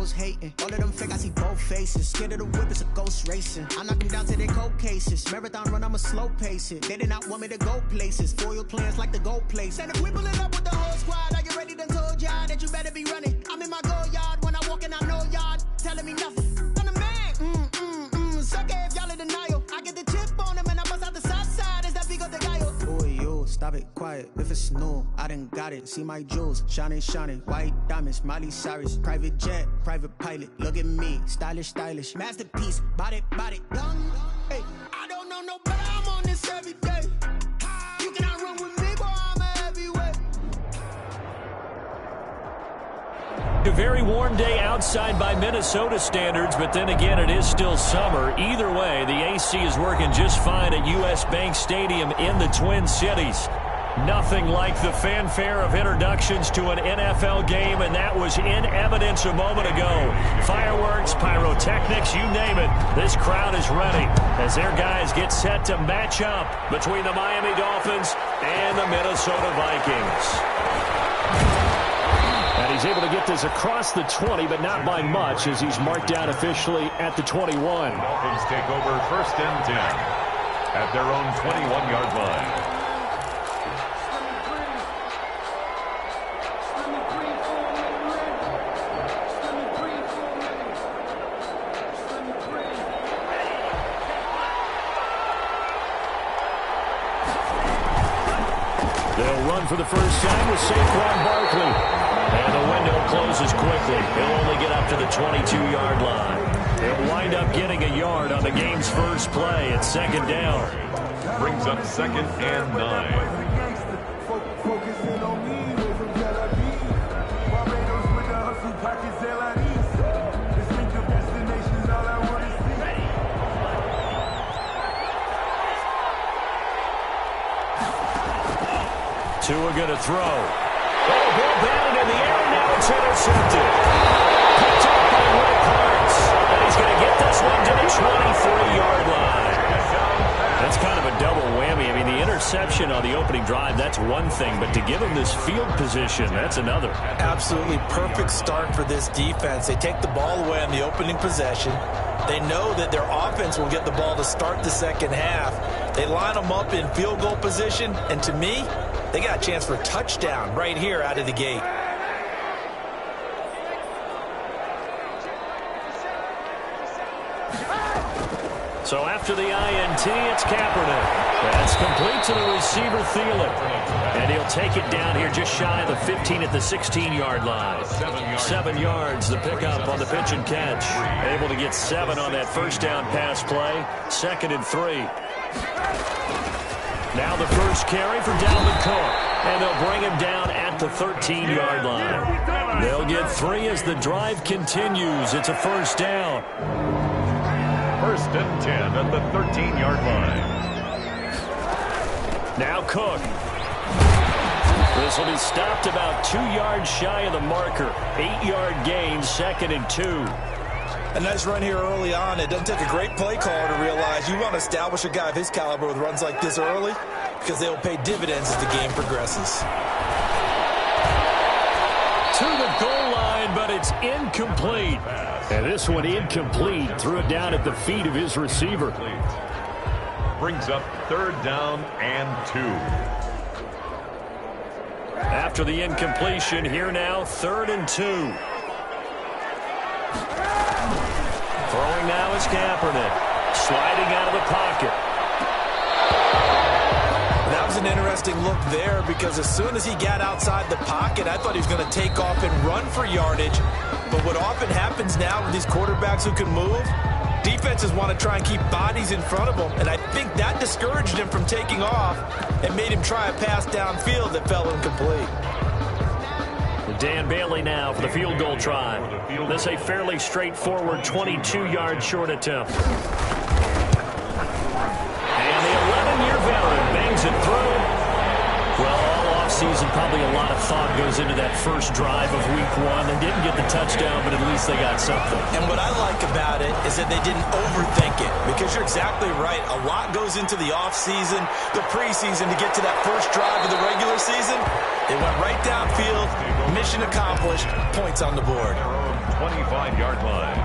hoes hating. All of them fake, I see both faces. Scared of the whip, it's a ghost racing. I knock them down to their cold cases. Marathon run, I'ma slow pace it. They did not want me to go places. Foil plans like the gold place. And if we pulling up with the whole squad, are you ready? Done told y'all that you better be running. I'm in my go yard when I walk in, I know y'all telling me nothing. I'm the man. Suck it if y'all in denial. I get the chip on them and I bust out the south side. Is that Vigo de Gallo? Oh, yo, stop it, quiet. If it's new, I done got it. See my jewels, shining, shining. White diamonds, Miley Cyrus. Private jet, private pilot. Look at me, stylish, stylish. Masterpiece, body, young. Hey, I don't know no better. I'm on this every day. You cannot run with me, boy, I'm a heavyweight. A very warm day outside by Minnesota standards, but then again, it is still summer. Either way, the AC is working just fine at U.S. Bank Stadium in the Twin Cities. Nothing like the fanfare of introductions to an NFL game, and that was in evidence a moment ago. Fireworks, pyrotechnics, you name it. This crowd is ready as their guys get set to match up between the Miami Dolphins and the Minnesota Vikings. And he's able to get this across the 20, but not by much, as he's marked down officially at the 21. Dolphins take over 1st and 10 at their own 21-yard line. They'll run for the first time with Saquon Barkley. And the window closes quickly. He'll only get up to the 22-yard line. He'll wind up getting a yard on the game's first play at 2nd down. Brings up 2nd and 9. Tua going to throw. Oh, ball batted in the air, and now it's intercepted. Picked up by Will Parks. And he's going to get this one to the 23-yard line. That's kind of a double whammy. I mean, the interception on the opening drive, that's one thing. But to give him this field position, that's another. Absolutely perfect start for this defense. They take the ball away on the opening possession. They know that their offense will get the ball to start the second half. They line them up in field goal position, and to me, they got a chance for a touchdown right here out of the gate. So after the INT, it's Kaepernick. That's complete to the receiver, Thielen. And he'll take it down here just shy of the 15 at the 16-yard line. 7 yards, the pickup on the pitch and catch. Able to get 7 on that first down pass play. 2nd and 3. Now the first carry for Dalvin Cook. And they'll bring him down at the 13-yard line. They'll get 3 as the drive continues. It's a first down. 1st and 10 at the 13-yard line. Now Cook. This will be stopped about 2 yards shy of the marker. 8-yard gain, 2nd and 2. A nice run here early on. It doesn't take a great play caller to realize you want to establish a guy of his caliber with runs like this early, because they will pay dividends as the game progresses. To the goal line, but it's incomplete. And this one incomplete. Threw it down at the feet of his receiver. Brings up 3rd down and 2. After the incompletion, here now, 3rd and 2. Throwing now is Kaepernick. Sliding out of the pocket. That was an interesting look there, because as soon as he got outside the pocket, I thought he was going to take off and run for yardage. But what often happens now with these quarterbacks who can move, defenses want to try and keep bodies in front of them, and I think that discouraged him from taking off and made him try a pass downfield that fell incomplete. Dan Bailey now for the field goal try. This is a fairly straightforward 22-yard short attempt. And the 11-year veteran bangs it through. Well, all offseason, probably a lot of thought goes into that first drive of week 1. They didn't get the touchdown, but at least they got something. And what I like about it is that they didn't overthink it, because you're exactly right. A lot goes into the offseason, the preseason to get to that first drive of the regular season. They went right downfield, mission accomplished, points on the board. 25-yard line.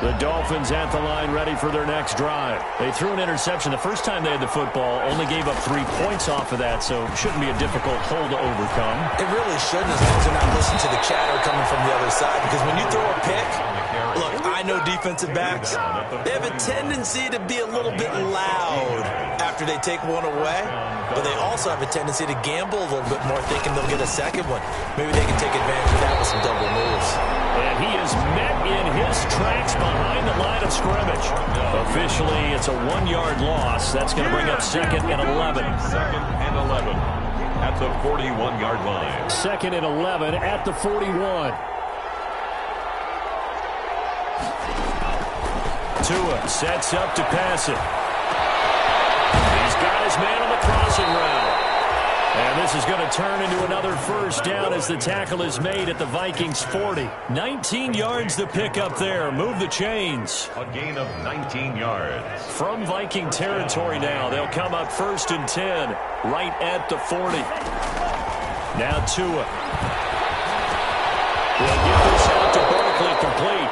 The Dolphins at the line ready for their next drive. They threw an interception the first time they had the football, only gave up 3 points off of that, so it shouldn't be a difficult hole to overcome. It really shouldn't, as long as they're not listening to the chatter coming from the other side, because when you throw a pick, look, I know defensive backs, they have a tendency to be a little bit loud after they take one away, but they also have a tendency to gamble a little bit more, thinking they'll get a second one. Maybe they can take advantage of that with some double moves. And he is met in his tracks behind the line of scrimmage. Officially, it's a 1-yard loss. That's going to bring up 2nd and 11. 2nd and 11 at the 41-yard line. 2nd and 11 at the 41. Tua sets up to pass it. He's got his man on the crossing route. And this is going to turn into another first down as the tackle is made at the Vikings 40. 19 yards to pick up there. Move the chains. A gain of 19 yards. From Viking territory now, they'll come up 1st and 10 right at the 40. Now Tua. He'll get this out to Barkley complete.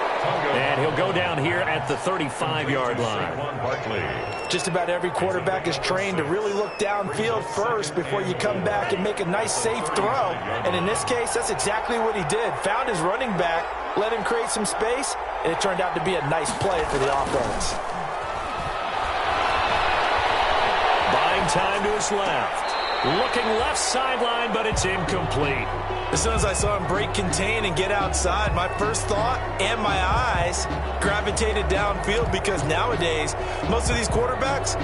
And he'll go down here at the 35-yard line. Just about every quarterback is trained to really look downfield first before you come back and make a nice, safe throw. And in this case, that's exactly what he did. Found his running back, let him create some space, and it turned out to be a nice play for the offense. Buying time to his left. Looking left sideline, but it's incomplete. As soon as I saw him break contain and get outside, my first thought and my eyes gravitated downfield, because nowadays, most of these quarterbacks,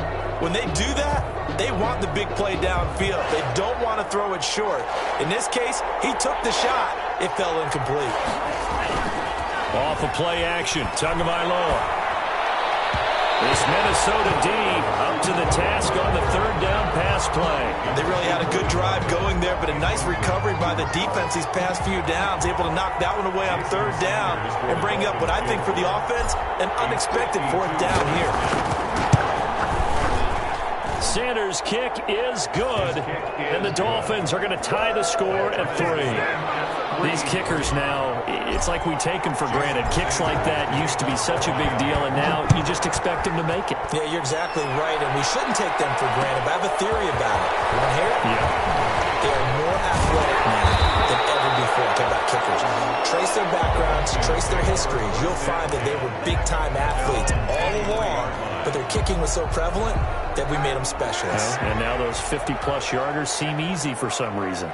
when they do that, they want the big play downfield. They don't want to throw it short. In this case, he took the shot. It fell incomplete. Off of play action, Tagovailoa. This Minnesota D up to the task on the 3rd down pass play. They really had a good drive going there, but a nice recovery by the defense these past few downs, able to knock that one away on 3rd down and bring up what I think for the offense, an unexpected 4th down here. Sanders' kick is good, and the Dolphins are going to tie the score at 3. These kickers now, it's like we take them for granted. Kicks like that used to be such a big deal, and now you just expect them to make it. Yeah, you're exactly right, and we shouldn't take them for granted, but I have a theory about it. You want to hear it? Yeah. They are more athletic now than ever before. Talk about kickers. Trace their backgrounds, trace their histories. You'll find that they were big-time athletes all along, but their kicking was so prevalent that we made them specialists. And now those 50-plus yarders seem easy for some reason.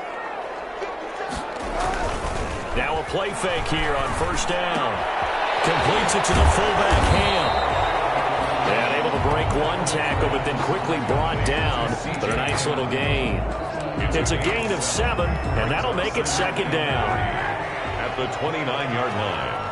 Now a play fake here on 1st down. Completes it to the fullback, Ham. And able to break one tackle, but then quickly brought down. But a nice little gain. It's a gain of 7, and that'll make it 2nd down. At the 29-yard line.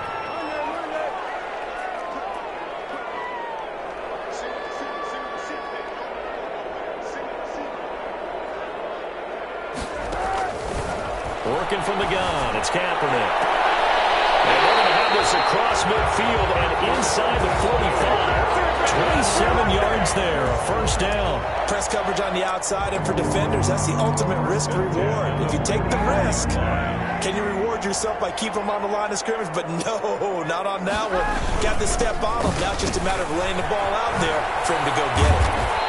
Working from the gun, it's Kaepernick. And they're going to have this across midfield and inside the 45. 27 yards there, a 1st down. Press coverage on the outside, and for defenders, that's the ultimate risk-reward. If you take the risk, can you reward yourself by keeping them on the line of scrimmage? But no, not on that one. Got to step on them. Now it's just a matter of laying the ball out there for him to go get it.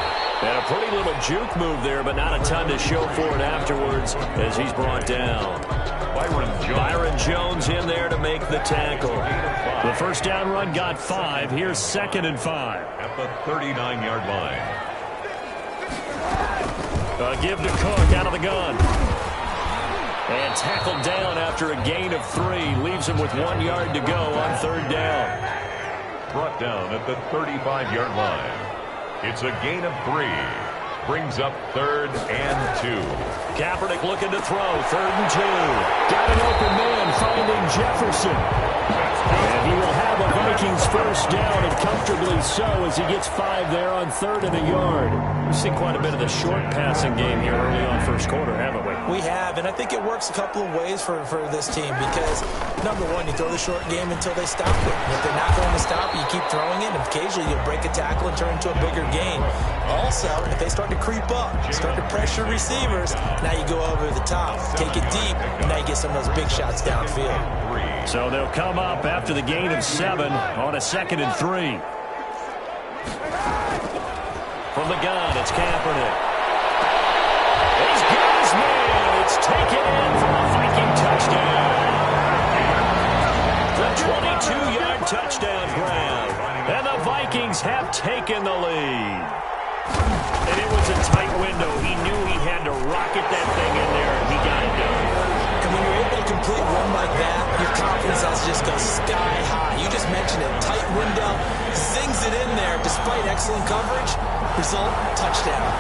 And a pretty little juke move there, but not a ton to show for it afterwards as he's brought down. Byron Jones in there to make the tackle. The 1st down run got 5. Here's 2nd and 5. At the 39-yard line. A give to Cook out of the gun. And tackled down after a gain of 3. Leaves him with 1 yard to go on 3rd down. Brought down at the 35-yard line. It's a gain of 3. Brings up 3rd and 2. Kaepernick looking to throw. 3rd and 2. Got an open man finding Jefferson. And he will have a Vikings 1st down, and comfortably so, as he gets 5 there on 3rd and a yard. We've seen quite a bit of the short passing game here early on 1st quarter, haven't we? We have, and I think it works a couple of ways for this team, because, number one, you throw the short game until they stop it. And if they're not going to stop it, you keep throwing it. and occasionally you'll break a tackle and turn into a bigger gain. Also, if they start to creep up, start to pressure receivers, now you go over the top, take it deep, and now you get some of those big shots downfield. So they'll come up after the gain of 7 on a 2nd and 3. From the gun, it's Kaepernick. He's got his man. It's taken in for a Viking touchdown. The 22-yard touchdown grab. And the Vikings have taken the lead. And it was a tight window. He knew he had to rocket that thing in there, and he got it done. And when you're able to complete one like that, your confidence has to just go sky high. You just mentioned it. Tight window, zings it in there despite excellent coverage. Result, touchdown.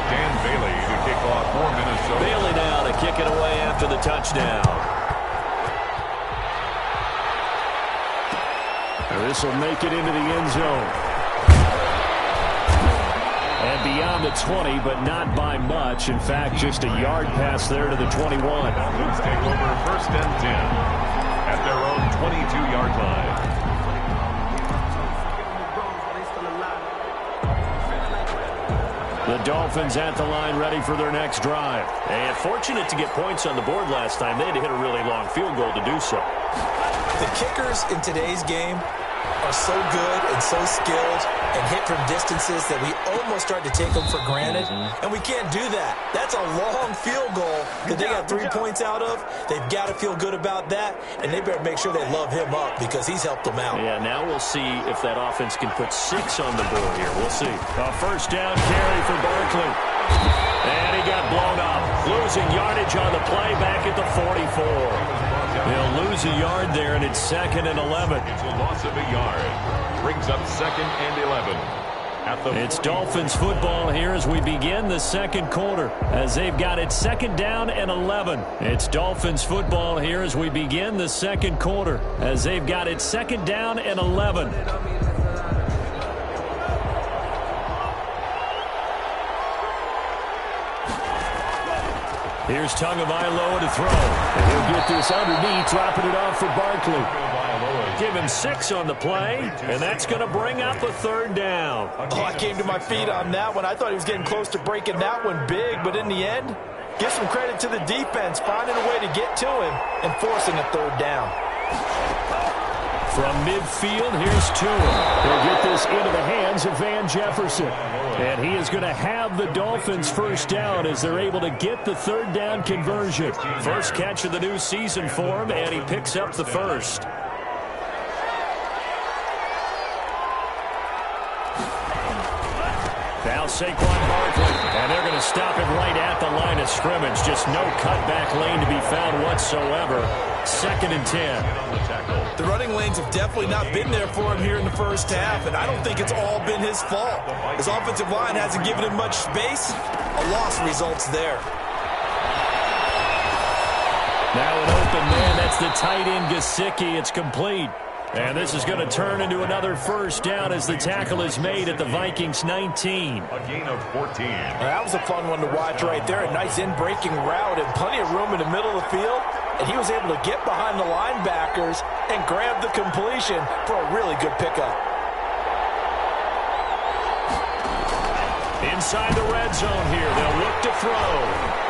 Dan Bailey to kick off for Minnesota. Bailey now to kick it away after the touchdown. This will make it into the end zone. And beyond the 20, but not by much. In fact, just a yard pass there to the 21. Let's take over 1st and 10 at their own 22-yard line. The Dolphins at the line ready for their next drive. And fortunate to get points on the board last time. They had to hit a really long field goal to do so. The kickers in today's game are so good and so skilled and hit from distances that we almost start to take them for granted, and we can't do that. That's a long field goal that they got 3 points out of. They've got to feel good about that, and they better make sure they love him up because he's helped them out. Yeah, now we'll see if that offense can put 6 on the board here. We'll see. A 1st down carry for Barkley. And he got blown up. Losing yardage on the play back at the 44. They'll lose a yard there, and it's 2nd and 11. It's a loss of a yard. Brings up 2nd and 11. It's Dolphins football here as we begin the 2nd quarter, as they've got it 2nd down and 11. It's Dolphins football here as we begin the 2nd quarter, as they've got it 2nd down and 11. Here's Tagovailoa to throw. And he'll get this underneath, dropping it off for Barkley. Give him 6 on the play, and that's going to bring up a 3rd down. Oh, I came to my feet on that one. I thought he was getting close to breaking that one big, but in the end, give some credit to the defense, finding a way to get to him and forcing a 3rd down. From midfield, here's Tua. He'll get this into the hands of Van Jefferson. And he is going to have the Dolphins 1st down as they're able to get the 3rd down conversion. First catch of the new season for him, and he picks up the 1st. Now Saquon Barkley, and they're going to stop him right at the line of scrimmage. Just no cutback lane to be found whatsoever. 2nd and 10. The running lanes have definitely not been there for him here in the 1st half, and I don't think it's all been his fault. His offensive line hasn't given him much space. A loss results there. Now an open man. That's the tight end Gesicki. It's complete. And this is going to turn into another 1st down as the tackle is made at the Vikings 19. A gain of 14. That was a fun one to watch right there. A nice in-breaking route and plenty of room in the middle of the field. And he was able to get behind the linebackers and grab the completion for a really good pickup. Inside the red zone here. They'll look to throw.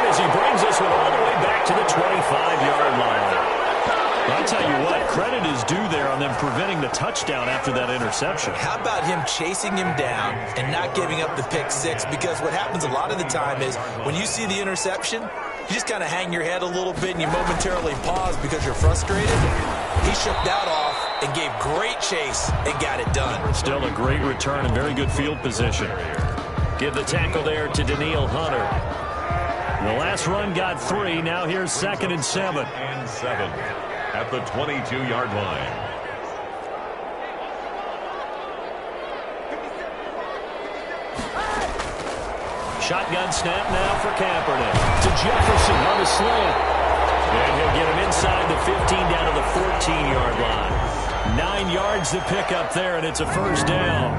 As he brings this one all the way back to the 25-yard line. I'll tell you what, credit is due there on them preventing the touchdown after that interception. How about him chasing him down and not giving up the pick 6? Because what happens a lot of the time is when you see the interception, you just kind of hang your head a little bit and you momentarily pause because you're frustrated. He shook that off and gave great chase and got it done. Still a great return and very good field position. Give the tackle there to Danielle Hunter. The last run got 3. Now here's 2nd and 7. And 7 at the 22-yard line. Shotgun snap now for Kaepernick. To Jefferson on the slant. And he'll get him inside the 15 down to the 14-yard line. 9 9 yards to pick up there, and it's a first down.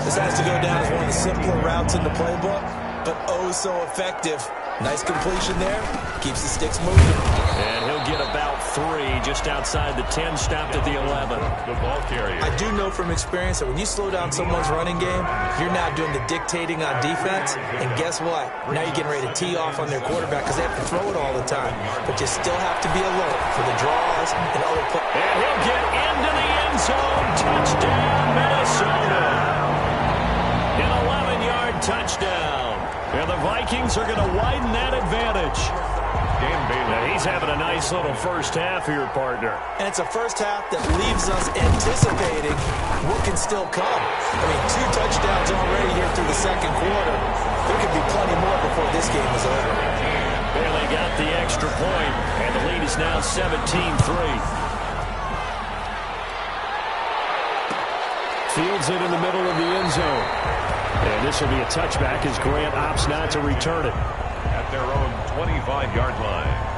This has to go down as one of the simpler routes in the playbook, but oh so effective. Nice completion there. Keeps the sticks moving. And he'll get about 3 just outside the 10, stopped at the 11. The ball carrier. I do know from experience that when you slow down someone's running game, you're now doing the dictating on defense. And guess what? Now you're getting ready to tee off on their quarterback because they have to throw it all the time. But you still have to be alert for the draws and other plays. And he'll get into the end zone. Touchdown, Minnesota. An 11-yard touchdown. And the Vikings are going to widen that advantage. And he's having a nice little first half here, partner. And it's a first half that leaves us anticipating what can still come. I mean, 2 touchdowns already here through the second quarter. There could be plenty more before this game is over. Barely got the extra point, and the lead is now 17-3. Fields it in the middle of the end zone. And this will be a touchback as Grant opts not to return it. At their own 25-yard line.